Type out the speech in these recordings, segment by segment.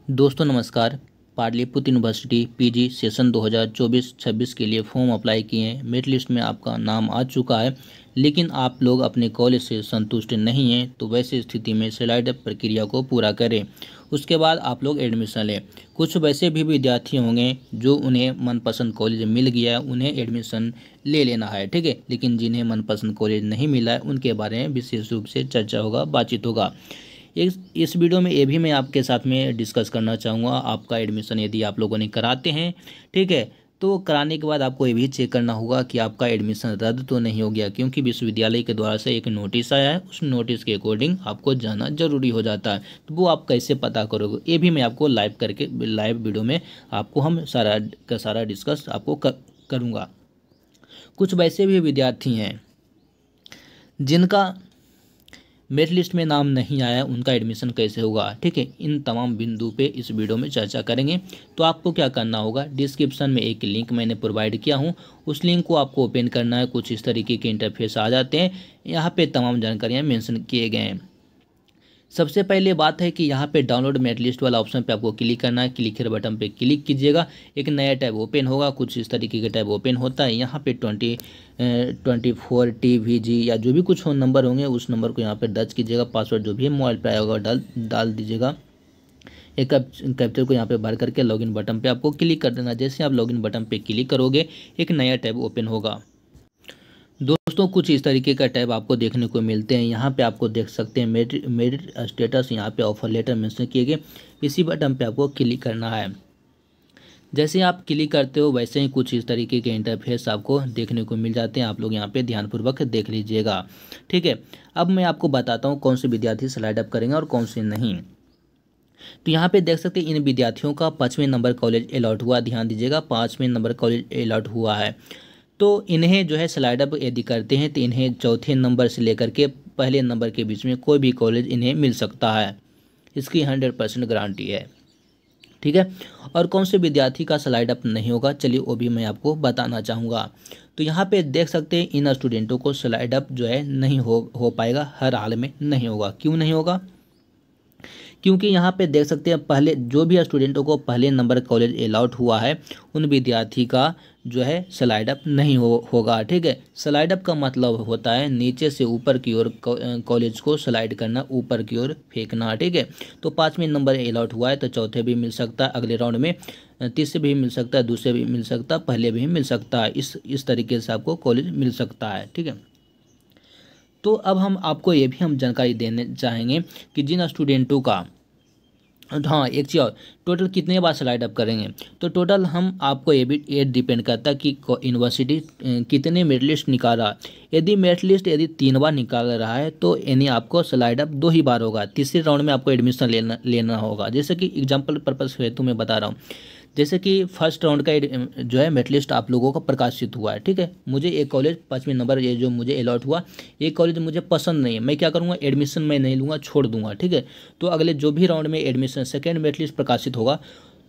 दोस्तों नमस्कार। Pataliputra university PG session 2024-26 के लिए फॉर्म अप्लाई किए हैं। मेरिट लिस्ट में आपका नाम आ चुका है, लेकिन आप लोग अपने कॉलेज से संतुष्ट नहीं हैं, तो वैसी स्थिति में स्लाइड अप प्रक्रिया को पूरा करें। उसके बाद आप लोग एडमिशन लें। कुछ वैसे भी विद्यार्थी होंगे जो उन्हें मनपसंद कॉलेज मिल गया है, उन्हें एडमिशन ले लेना है, ठीक है। लेकिन जिन्हें मनपसंद कॉलेज नहीं मिला है उनके बारे में विशेष रूप से चर्चा होगा, बातचीत होगा। इस वीडियो में ये भी मैं आपके साथ में डिस्कस करना चाहूँगा। आपका एडमिशन यदि आप लोगों ने कराते हैं, ठीक है, तो कराने के बाद आपको ये भी चेक करना होगा कि आपका एडमिशन रद्द तो नहीं हो गया, क्योंकि विश्वविद्यालय के द्वारा से एक नोटिस आया है। उस नोटिस के अकॉर्डिंग आपको जाना जरूरी हो जाता है। तो वो आप कैसे पता करोगे, ये भी मैं आपको लाइव वीडियो में आपको हम सारा का सारा डिस्कस आपको करूँगा। कुछ वैसे भी विद्यार्थी हैं जिनका मेरिट लिस्ट में नाम नहीं आया, उनका एडमिशन कैसे होगा, ठीक है। इन तमाम बिंदु पे इस वीडियो में चर्चा करेंगे। तो आपको क्या करना होगा, डिस्क्रिप्शन में एक लिंक मैंने प्रोवाइड किया हूँ, उस लिंक को आपको ओपन करना है। कुछ इस तरीके के इंटरफेस आ जाते हैं। यहाँ पे तमाम जानकारियाँ मेंशन किए गए हैं। सबसे पहले बात है कि यहाँ पे डाउनलोड मेरिट लिस्ट वाला ऑप्शन पे आपको क्लिक करना है। क्लिक हियर बटन पे क्लिक कीजिएगा, एक नया टैब ओपन होगा। कुछ इस तरीके का टैब ओपन होता है। यहाँ पे 24 TVG या जो भी कुछ हो नंबर होंगे, उस नंबर को यहाँ पे दर्ज कीजिएगा। पासवर्ड जो भी है मोबाइल पे आया होगा डाल दीजिएगा। एक कैप्चर को यहाँ पे भर करके लॉगिन बटन पे आपको क्लिक कर देना। जैसे आप लॉगिन बटन पे क्लिक करोगे, एक नया टैब ओपन होगा। दोस्तों कुछ इस तरीके का टैब आपको देखने को मिलते हैं। यहाँ पे आपको देख सकते हैं मेरिट स्टेटस, यहाँ पे ऑफर लेटर मेंशन किए गए। इसी बटन पे आपको क्लिक करना है। जैसे आप क्लिक करते हो वैसे ही कुछ इस तरीके के इंटरफेस आपको देखने को मिल जाते हैं। आप लोग यहाँ पे ध्यानपूर्वक देख लीजिएगा, ठीक है। अब मैं आपको बताता हूँ कौन से विद्यार्थी स्लाइड अप करेंगे और कौन से नहीं। तो यहाँ पे देख सकते हैं इन विद्यार्थियों का 5वें नंबर कॉलेज अलॉट हुआ। ध्यान दीजिएगा, 5वें नंबर कॉलेज अलॉट हुआ है। तो इन्हें जो है स्लाइड अप यदि करते हैं तो इन्हें चौथे नंबर से लेकर के पहले नंबर के बीच में कोई भी कॉलेज इन्हें मिल सकता है। इसकी 100% गारंटी है, ठीक है। और कौन से विद्यार्थी का स्लाइड अप नहीं होगा, चलिए वो भी मैं आपको बताना चाहूँगा। तो यहाँ पे देख सकते हैं इन स्टूडेंटों को स्लाइड अप जो है नहीं हो पाएगा, हर हाल में नहीं होगा। क्यों नहीं होगा, क्योंकि यहाँ पे देख सकते हैं पहले जो भी स्टूडेंटों को पहले नंबर कॉलेज अलॉट हुआ है उन विद्यार्थी का जो है स्लाइड अप नहीं होगा, ठीक है। स्लाइड अप का मतलब होता है नीचे से ऊपर की ओर कॉलेज को स्लाइड करना, ऊपर की ओर फेंकना, ठीक है। तो 5वें नंबर अलॉट हुआ है तो चौथे भी मिल सकता है, अगले राउंड में तीसरे भी मिल सकता है, दूसरे भी मिल सकता है, पहले भी मिल सकता है। इस तरीके से आपको कॉलेज मिल सकता है, ठीक है। तो अब आपको ये भी हम जानकारी देने चाहेंगे कि जिन स्टूडेंटों का, हाँ एक चीज़ और, टोटल कितने बार स्लाइड अप करेंगे। तो टोटल हम आपको ये डिपेंड करता है कि यूनिवर्सिटी कितने मेरिट लिस्ट निकाल रहा है। यदि मेरिट लिस्ट यदि 3 बार निकाल रहा है तो यानी आपको स्लाइड अप 2 ही बार होगा। तीसरे राउंड में आपको एडमिशन लेना होगा। जैसे कि एग्जाम्पल पर्पज हेतु मैं बता रहा हूँ, जैसे कि फर्स्ट राउंड का जो है मेरिट लिस्ट आप लोगों का प्रकाशित हुआ है, ठीक है। मुझे एक कॉलेज 5वें नंबर ये जो मुझे अलॉट हुआ, ये कॉलेज मुझे पसंद नहीं है, मैं क्या करूँगा, एडमिशन मैं नहीं लूँगा, छोड़ दूंगा, ठीक है। तो अगले जो भी राउंड में एडमिशन सेकेंड मेरिट लिस्ट प्रकाशित होगा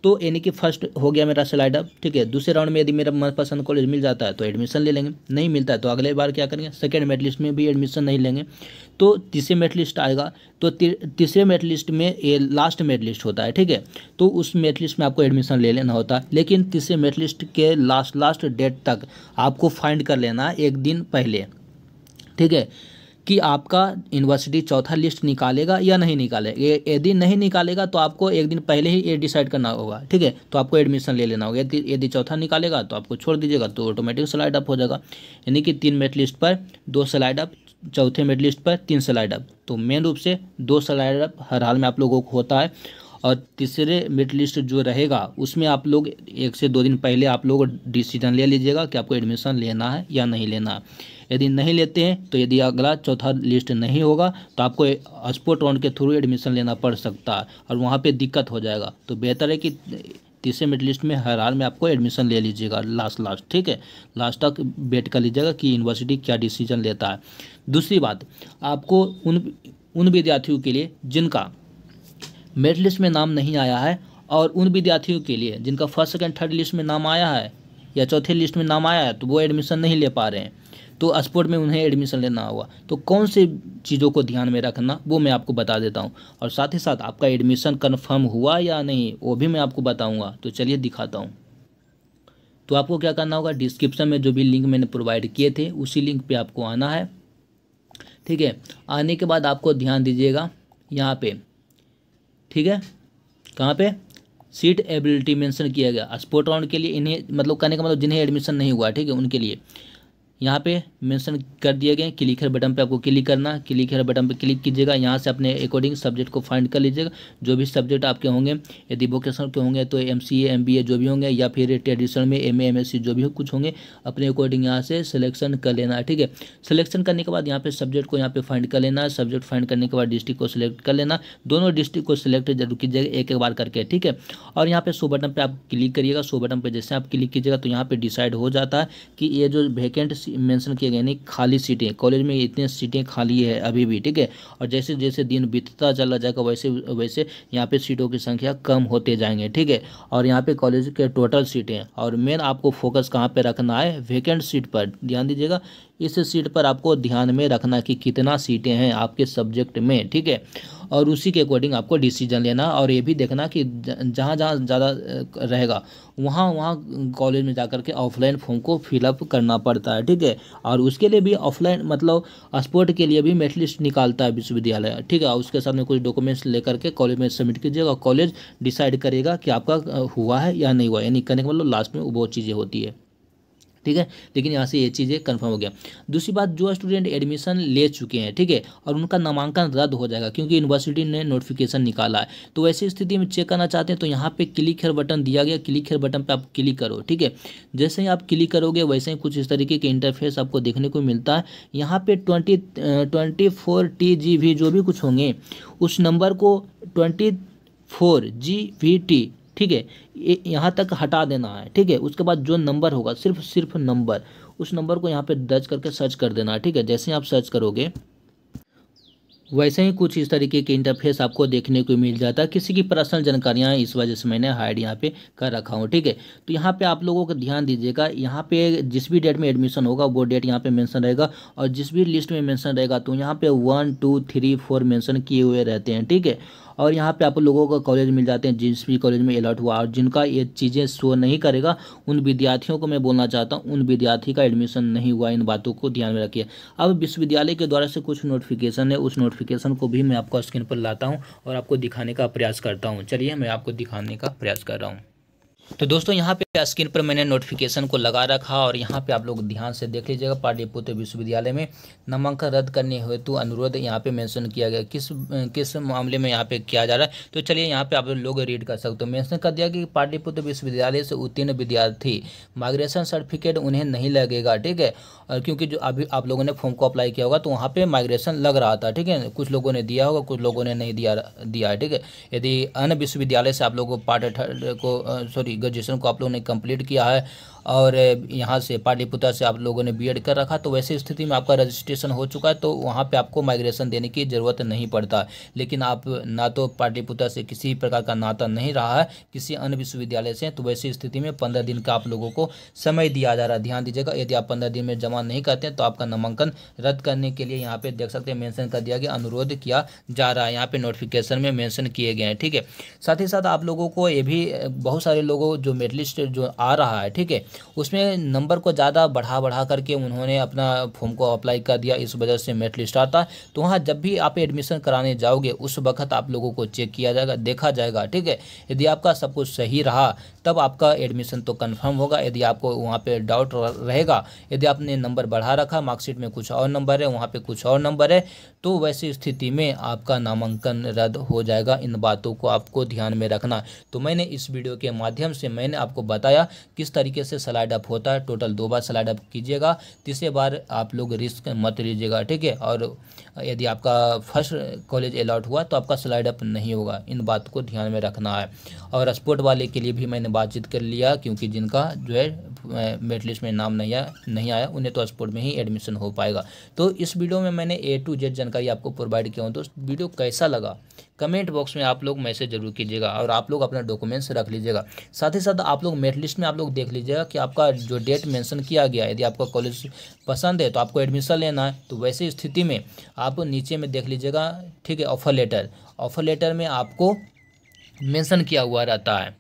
तो यानी कि फर्स्ट हो गया मेरा स्लाइड अप, ठीक है। दूसरे राउंड में यदि मेरा मनपसंद कॉलेज मिल जाता है तो एडमिशन ले लेंगे, नहीं मिलता है तो अगले बार क्या करेंगे, सेकेंड मेरिट लिस्ट में भी एडमिशन नहीं लेंगे। तो तीसरे मेरिट लिस्ट आएगा तो तीसरे मेरिट लिस्ट में ये लास्ट मेरिट लिस्ट होता है, ठीक है। तो उस मेरिट लिस्ट में आपको एडमिशन ले लेना होता है, लेकिन तीसरे मेरिट लिस्ट के लास्ट डेट तक आपको फाइंड कर लेना एक दिन पहले, ठीक है, कि आपका यूनिवर्सिटी चौथा लिस्ट निकालेगा या नहीं निकालेगा। यदि नहीं निकालेगा तो आपको एक दिन पहले ही ये डिसाइड करना होगा, ठीक है। तो आपको एडमिशन ले लेना होगा। यदि चौथा निकालेगा तो आपको छोड़ दीजिएगा, तो ऑटोमेटिक स्लाइड अप हो जाएगा। यानी कि 3 मेरिट लिस्ट पर 2 स्लाइड अप, चौथे मेरिट लिस्ट पर 3 स्लाइड अप। तो मेन रूप से 2 स्लाइड अप हर हाल में आप लोगों को होता है। और तीसरे मेरिट लिस्ट जो रहेगा उसमें आप लोग 1 से 2 दिन पहले आप लोग डिसीजन ले लीजिएगा कि आपको एडमिशन लेना है या नहीं लेना है। यदि नहीं लेते हैं तो यदि अगला चौथा लिस्ट नहीं होगा तो आपको स्पॉट राउंड के थ्रू एडमिशन लेना पड़ सकता है और वहाँ पे दिक्कत हो जाएगा। तो बेहतर है कि तीसरे मेरिट लिस्ट में हर हाल में आपको एडमिशन ले लीजिएगा लास्ट, ठीक है। लास्ट तक वेट कर लीजिएगा कि यूनिवर्सिटी क्या डिसीजन लेता है। दूसरी बात, आपको उन विद्यार्थियों के लिए जिनका मेरिट लिस्ट में नाम नहीं आया है और उन विद्यार्थियों के लिए जिनका फर्स्ट सेकंड थर्ड लिस्ट में नाम आया है या चौथे लिस्ट में नाम आया है तो वो एडमिशन नहीं ले पा रहे हैं, तो स्पोर्ट में उन्हें एडमिशन लेना होगा। तो कौन से चीज़ों को ध्यान में रखना वो मैं आपको बता देता हूँ, और साथ ही साथ आपका एडमिशन कन्फर्म हुआ या नहीं वो भी मैं आपको बताऊँगा। तो चलिए दिखाता हूँ। तो आपको क्या करना होगा, डिस्क्रिप्शन में जो भी लिंक मैंने प्रोवाइड किए थे उसी लिंक पे आपको आना है, ठीक है। आने के बाद आपको ध्यान दीजिएगा यहाँ पे, ठीक है, कहाँ पे सीट एबिलिटी मेंशन किया गया स्पोर्ट राउंड के लिए। इन्हें मतलब कहने का मतलब जिन्हें एडमिशन नहीं हुआ, ठीक है, उनके लिए यहाँ पे मेंशन कर दिए गए। क्लिक हेयर बटन पे आपको क्लिक करना, क्लिक हेयर बटन पे क्लिक कीजिएगा। यहाँ से अपने अकॉर्डिंग सब्जेक्ट को फाइंड कर लीजिएगा, जो भी सब्जेक्ट आपके होंगे। यदि वोकेशनल के होंगे तो MCA MBA जो भी होंगे, या फिर ट्रेडिशनल में MA MSc जो भी कुछ होंगे, अपने अकॉर्डिंग यहाँ से सिलेक्शन कर लेना है, ठीक है। सिलेक्शन करने के बाद यहाँ पे सब्जेक्ट को यहाँ पे फाइंड कर लेना है। सब्जेक्ट फाइंड करने के बाद डिस्ट्रिक्ट को सिलेक्ट कर लेना, दोनों डिस्ट्रिक्ट को सिलेक्ट जरूर कीजिएगा एक एक बार करके, ठीक है। और यहाँ पे शो बटन पे आप क्लिक करिएगा। शो बटन पे जैसे आप क्लिक कीजिएगा तो यहाँ पे डिसाइड हो जाता है कि ये जो वैकेंट मेंशन किए गए नहीं खाली सीटें, कॉलेज में इतनी सीटें खाली है अभी भी, ठीक है। और जैसे जैसे दिन बीतता चला जाएगा वैसे वैसे यहाँ पे सीटों की संख्या कम होते जाएंगे, ठीक है। और यहाँ पे कॉलेज के टोटल सीटें, और मेन आपको फोकस कहाँ पे रखना है, वैकेंट सीट पर ध्यान दीजिएगा। इस सीट पर आपको ध्यान में रखना कि कितना सीटें हैं आपके सब्जेक्ट में, ठीक है। और उसी के अकॉर्डिंग आपको डिसीजन लेना, और ये भी देखना कि जहाँ जहाँ ज़्यादा रहेगा वहाँ वहाँ कॉलेज में जाकर के ऑफलाइन फॉर्म को फिलअप करना पड़ता है, ठीक है। और उसके लिए भी ऑफलाइन मतलब स्पोर्ट के लिए भी मेरिट लिस्ट निकालता है विश्वविद्यालय, ठीक है। और उसके साथ में कुछ डॉक्यूमेंट्स लेकर के कॉलेज में सबमिट कीजिएगा। कॉलेज डिसाइड करेगा कि आपका हुआ है या नहीं हुआ, यानी कहने का मतलब लास्ट में वो चीज़ें होती है, ठीक है। लेकिन यहाँ से ये चीज़ें कंफर्म हो गया। दूसरी बात, जो स्टूडेंट एडमिशन ले चुके हैं, ठीक है, और उनका नामांकन रद्द हो जाएगा क्योंकि यूनिवर्सिटी ने नोटिफिकेशन निकाला है, तो ऐसी स्थिति में चेक करना चाहते हैं तो यहाँ पे क्लिक हेयर बटन दिया गया। क्लिक हेयर बटन पे आप क्लिक करो, ठीक है। जैसे ही आप क्लिक करोगे वैसे ही कुछ इस तरीके के इंटरफेस आपको देखने को मिलता है। यहाँ पे 24 TGV जो भी कुछ होंगे उस नंबर को 24 GVT, ठीक है, यहाँ तक हटा देना है, ठीक है। उसके बाद जो नंबर होगा सिर्फ नंबर, उस नंबर को यहाँ पे दर्ज करके सर्च कर देना है, ठीक है। जैसे ही आप सर्च करोगे वैसे ही कुछ इस तरीके के इंटरफेस आपको देखने को मिल जाता है। किसी की पर्सनल जानकारियाँ इस वजह से मैंने हाइड यहाँ पे कर रखा हूँ, ठीक है। तो यहाँ पे आप लोगों को ध्यान दीजिएगा, यहाँ पे जिस भी डेट में एडमिशन होगा वो डेट यहाँ पे मेंशन रहेगा, और जिस भी लिस्ट में मेंशन रहेगा तो यहाँ पे 1 2 3 4 मेंशन किए हुए रहते हैं, ठीक है। और यहाँ पे आप लोगों को कॉलेज मिल जाते हैं जिस भी कॉलेज में अलॉट हुआ, और जिनका ये चीज़ें शो नहीं करेगा उन विद्यार्थियों को मैं बोलना चाहता हूँ, उन विद्यार्थी का एडमिशन नहीं हुआ, इन बातों को ध्यान में रखिए। अब विश्वविद्यालय के द्वारा से कुछ नोटिफिकेशन है, उस नोटिफिकेशन को भी मैं आपको स्क्रीन पर लाता हूँ और आपको दिखाने का प्रयास करता हूँ। चलिए मैं आपको दिखाने का प्रयास कर रहा हूँ। तो दोस्तों यहाँ पे स्क्रीन पर मैंने नोटिफिकेशन को लगा रखा, और यहाँ पे आप लोग ध्यान से देख लीजिएगा। पाटलिपुत्र विश्वविद्यालय में नामांकन रद्द करने हेतु अनुरोध यहाँ पे मेंशन किया गया, किस मामले में यहाँ पे किया जा रहा है। तो चलिए यहाँ पे आप लोग रीड कर सकते हो। मेंशन कर दिया कि पाटलिपुत्र विश्वविद्यालय से उत्तीर्ण विद्यार्थी माइग्रेशन सर्टिफिकेट उन्हें नहीं लगेगा, ठीक है। और क्योंकि जो अभी आप लोगों ने फॉर्म को अप्लाई किया होगा तो वहाँ पे माइग्रेशन लग रहा था, ठीक है। कुछ लोगों ने दिया होगा, कुछ लोगों ने नहीं दिया है, ठीक है। यदि अन्य विश्वविद्यालय से आप लोगों को पार्ट थर्ड को ग्रेजुएशन को आप लोगों ने कंप्लीट किया है और यहाँ से पाटलिपुत्र से आप लोगों ने बीएड कर रखा, तो वैसे स्थिति में आपका रजिस्ट्रेशन हो चुका है तो वहाँ पे आपको माइग्रेशन देने की ज़रूरत नहीं पड़ता। लेकिन आप ना तो पाटलिपुत्र से किसी प्रकार का नाता नहीं रहा है किसी अन्य विश्वविद्यालय से, तो वैसी स्थिति में 15 दिन का आप लोगों को समय दिया जा रहा है। ध्यान दीजिएगा, यदि आप 15 दिन में जमा नहीं करते हैं तो आपका नामांकन रद्द करने के लिए यहाँ पे देख सकते हैं मेंशन कर दिया गया, अनुरोध किया जा रहा है। यहाँ पे नोटिफिकेशन में मेंशन किए गए हैं, ठीक है। साथ ही साथ आप लोगों को ये भी बहुत सारे लोगों जो मेरिट लिस्ट जो आ रहा है, ठीक है, उसमें नंबर को ज़्यादा बढ़ा करके उन्होंने अपना फॉर्म को अप्लाई कर दिया, इस वजह से मेरिट लिस्ट आता है। तो वहाँ जब भी आप एडमिशन कराने जाओगे उस वक्त आप लोगों को चेक किया जाएगा, देखा जाएगा, ठीक है। यदि आपका सब कुछ सही रहा तब आपका एडमिशन तो कंफर्म होगा। यदि आपको वहाँ पे डाउट रहेगा, यदि आपने नंबर बढ़ा रखा, मार्कशीट में कुछ और नंबर है, वहाँ पे कुछ और नंबर है, तो वैसी स्थिति में आपका नामांकन रद्द हो जाएगा। इन बातों को आपको ध्यान में रखना। तो मैंने इस वीडियो के माध्यम से मैंने आपको बताया किस तरीके से स्लाइड अप होता है। टोटल 2 बार स्लाइड अप कीजिएगा, तीसरे बार आप लोग रिस्क मत लीजिएगा, ठीक है। और यदि आपका फर्स्ट कॉलेज अलॉट हुआ तो आपका स्लाइड अप नहीं होगा। इन बात को ध्यान में रखना है। और स्पोर्ट वाले के लिए भी मैंने बातचीत कर लिया, क्योंकि जिनका जो है मेरिट लिस्ट में नाम नहीं आया उन्हें तो स्पोर्ट में ही एडमिशन हो पाएगा। तो इस वीडियो में मैंने A to Z जानकारी आपको प्रोवाइड किया हूँ। दोस्त वीडियो कैसा लगा कमेंट बॉक्स में आप लोग मैसेज जरूर कीजिएगा और आप लोग अपना डॉक्यूमेंट्स रख लीजिएगा। साथ ही साथ आप लोग मेरिट लिस्ट में आप लोग देख लीजिएगा कि आपका जो डेट मेंशन किया गया है, यदि आपका कॉलेज पसंद है तो आपको एडमिशन लेना है तो वैसी स्थिति में आप नीचे में देख लीजिएगा, ठीक है। ऑफर लेटर में आपको मेंशन किया हुआ रहता है।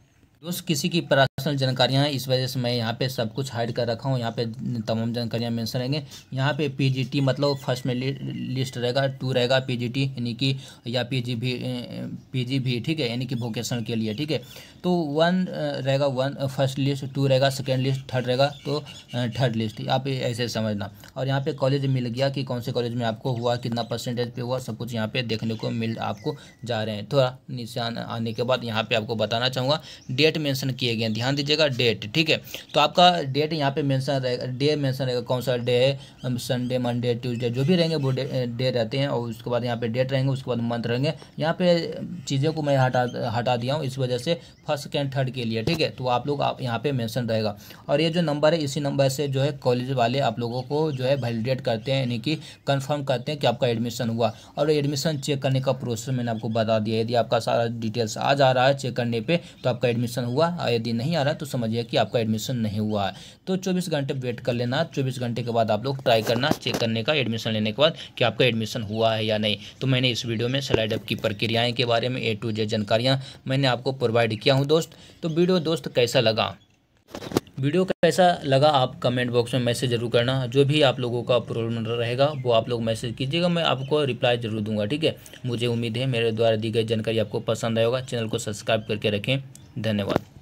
दोस्त किसी की पर्सनल जानकारियां हैं, इस वजह से मैं यहाँ पे सब कुछ हाइड कर रखा हूँ। यहाँ पे तमाम जानकारियां मेंशन रहेंगे। यहाँ पे पीजीटी मतलब फर्स्ट में लिस्ट रहेगा, 2 रहेगा पीजीटी यानी कि या पीजी भी, ठीक है, यानी कि वोकेशनल के लिए, ठीक है। तो 1 रहेगा, 1 फर्स्ट लिस्ट, 2 रहेगा सेकेंड लिस्ट, 3rd रहेगा तो 3rd लिस्ट, आप ऐसे समझना। और यहाँ पे कॉलेज मिल गया कि कौन से कॉलेज में आपको हुआ, कितना परसेंटेज पे हुआ, सब कुछ यहाँ पे देखने को आपको जा रहे हैं। थोड़ा नीचे आने के बाद यहाँ पे आपको बताना चाहूँगा डेट मेंशन किए गए, ध्यान दीजिएगा डेट, ठीक है। तो आपका डेट यहाँ पे मेंशन रहेगा, डे मेंशन रहेगा, कौन सा डे है, संडे, मंडे, ट्यूसडे जो भी रहेंगे वो डे रहते हैं। और उसके बाद यहाँ पे डेट रहेंगे, उसके बाद मंथ रहेंगे। यहाँ पे चीज़ों को मैं हटा दिया हूँ इस वजह से, फर्स्ट सेकेंड थर्ड के लिए, ठीक है। तो आप यहाँ पे मेंशन रहेगा। और ये जो नंबर है इसी नंबर से जो है कॉलेज वाले आप लोगों को जो है वैलिडेट करते हैं, यानी कि कंफर्म करते हैं कि आपका एडमिशन हुआ। और एडमिशन चेक करने का प्रोसेस मैंने आपको बता दिया। यदि आपका सारा डिटेल्स आ जा रहा है चेक करने पे तो आपका एडमिशन हुआ, और यदि नहीं आ रहा है तो समझिए कि आपका एडमिशन नहीं हुआ है। तो 24 घंटे वेट कर लेना। 24 घंटे के बाद आप लोग ट्राई करना चेक करने का एडमिशन लेने के बाद कि आपका एडमिशन हुआ है या नहीं। तो मैंने इस वीडियो में स्लाइड अप की प्रक्रियाएं के बारे में A to Z जानकारियाँ मैंने आपको प्रोवाइड किया हूँ दोस्त। तो वीडियो दोस्त कैसा लगा आप कमेंट बॉक्स में मैसेज जरूर करना। जो भी आप लोगों का प्रॉब्लम रहेगा वो आप लोग मैसेज कीजिएगा, मैं आपको रिप्लाई जरूर दूंगा, ठीक है। मुझे उम्मीद है मेरे द्वारा दी गई जानकारी आपको पसंद आएगा। चैनल को सब्सक्राइब करके रखें। धन्यवाद।